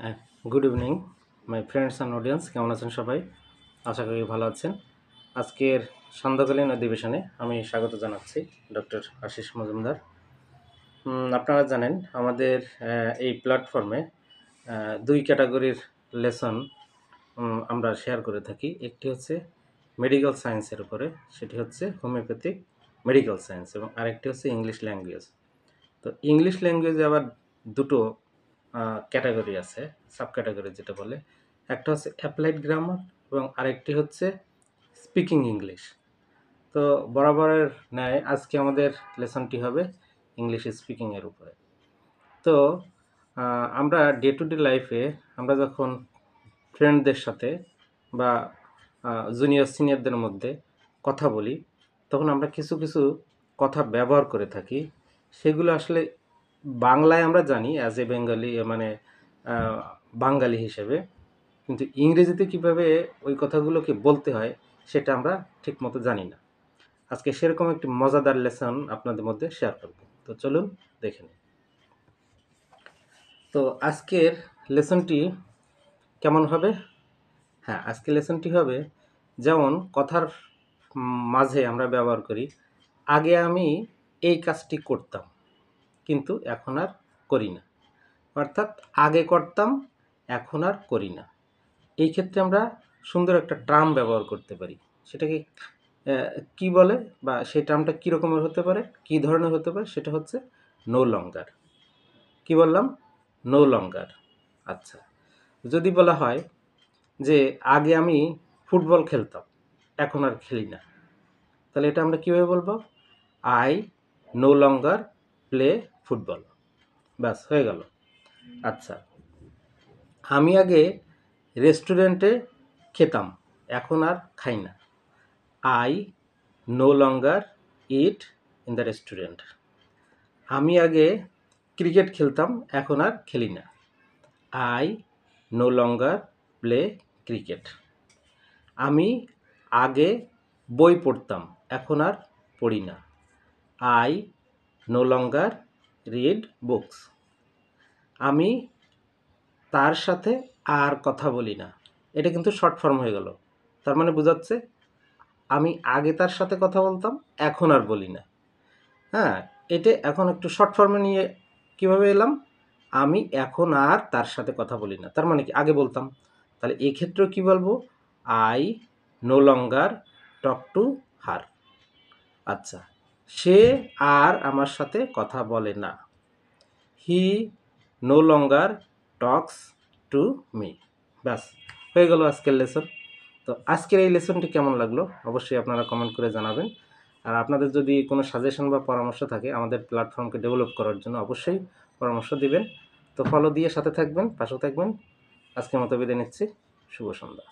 হ্যাঁ, good evening my friends and audience. কেমন আছেন সবাই? আশা করি ভালো আছেন। আজকের সান্ধ্যকালীন অধিবেশনে আমি স্বাগত জানাচ্ছি ডক্টর আশিস মজুমদার। আপনারা জানেন আমাদের এই প্ল্যাটফর্মে দুই ক্যাটাগরির লেসন আমরা শেয়ার করে থাকি। একটি হচ্ছে মেডিকেল সায়েন্সের উপরে, সেটি হচ্ছে হোমিওপ্যাথিক মেডিকেল সায়েন্স, এবং আরেকটি হচ্ছে ইংলিশ ল্যাঙ্গুয়েজ। তো ইংলিশ ল্যাঙ্গুয়েজে আবার দুটো ক্যাটাগরি আছে, সাব ক্যাটাগরি যেটা বলে। একটা হচ্ছে অ্যাপ্লাইড গ্রামার এবং আরেকটি হচ্ছে স্পিকিং ইংলিশ। তো বরাবরের ন্যায় আজকে আমাদের লেসনটি হবে ইংলিশ স্পিকিংয়ের উপরে। তো আমরা ডে টু ডে লাইফে আমরা যখন ফ্রেন্ডদের সাথে বা জুনিয়র সিনিয়রদের মধ্যে কথা বলি, তখন আমরা কিছু কিছু কথা ব্যবহার করে থাকি। সেগুলো আসলে বাংলায় আমরা জানি অ্যাজ এ বেঙ্গলি, মানে বাঙালি হিসেবে, কিন্তু ইংরেজিতে কীভাবে ওই কথাগুলোকে বলতে হয় সেটা আমরা ঠিকমতো জানি না। আজকে সেরকম একটি মজাদার লেসন আপনাদের মধ্যে শেয়ার করব। তো চলুন দেখে নিই। তো আজকের লেসনটি কেমন হবে? হ্যাঁ, আজকের লেসনটি হবে যেমন কথার মাঝে আমরা ব্যবহার করি, আগে আমি এই কাজটি করতাম কিন্তু এখন আর করি না। অর্থাৎ আগে করতাম, এখন আর করি না। এই ক্ষেত্রে আমরা সুন্দর একটা টার্ম ব্যবহার করতে পারি। সেটাকে কি বলে, বা সেই টার্মটা কী রকমের হতে পারে, কী ধরনের হতে পারে, সেটা হচ্ছে নো লঙ্গার। কি বললাম? No longer. আচ্ছা, যদি বলা হয় যে আগে আমি ফুটবল খেলতাম, এখন আর খেলি না, তাহলে এটা আমরা কীভাবে বলবো? I no longer play football. ব্যাস, হয়ে গেল। আচ্ছা, আমি আগে রেস্টুরেন্টে খেতাম, এখন আর খাই না। I no longer eat in the restaurant. আমি আগে ক্রিকেট খেলতাম, এখন আর খেলি না। I no longer play cricket. আমি আগে বই পড়তাম, এখন আর পড়ি না। I no longer read books. আমি তার সাথে আর কথা বলি না। এটা কিন্তু শর্ট ফর্ম হয়ে গেল। তার মানে বোঝাচ্ছে আমি আগে তার সাথে কথা বলতাম, এখন আর বলি না। হ্যাঁ, এটা এখন একটু শর্ট ফর্মে নিয়ে কীভাবে এলাম? আমি এখন আর তার সাথে কথা বলি না, তার মানে কি আগে বলতাম। তাহলে এক্ষেত্রেও কী বলবো? I no longer talk to her. আচ্ছা, সে আর আমার সাথে কথা বলে না। He no longer talks to me. ব্যাস, হয়ে গেল আজকের লেসন। তো আজকের এই লেসনটি কেমন লাগলো অবশ্যই আপনারা কমেন্ট করে জানাবেন। আর আপনাদের যদি কোনো সাজেশন বা পরামর্শ থাকে আমাদের প্ল্যাটফর্মকে ডেভেলপ করার জন্য, অবশ্যই পরামর্শ দিবেন। তো ফলো দিয়ে সাথে থাকবেন, পাশে থাকবেন। আজকের মতো বিদায় নিচ্ছি। শুভ সন্ধ্যা।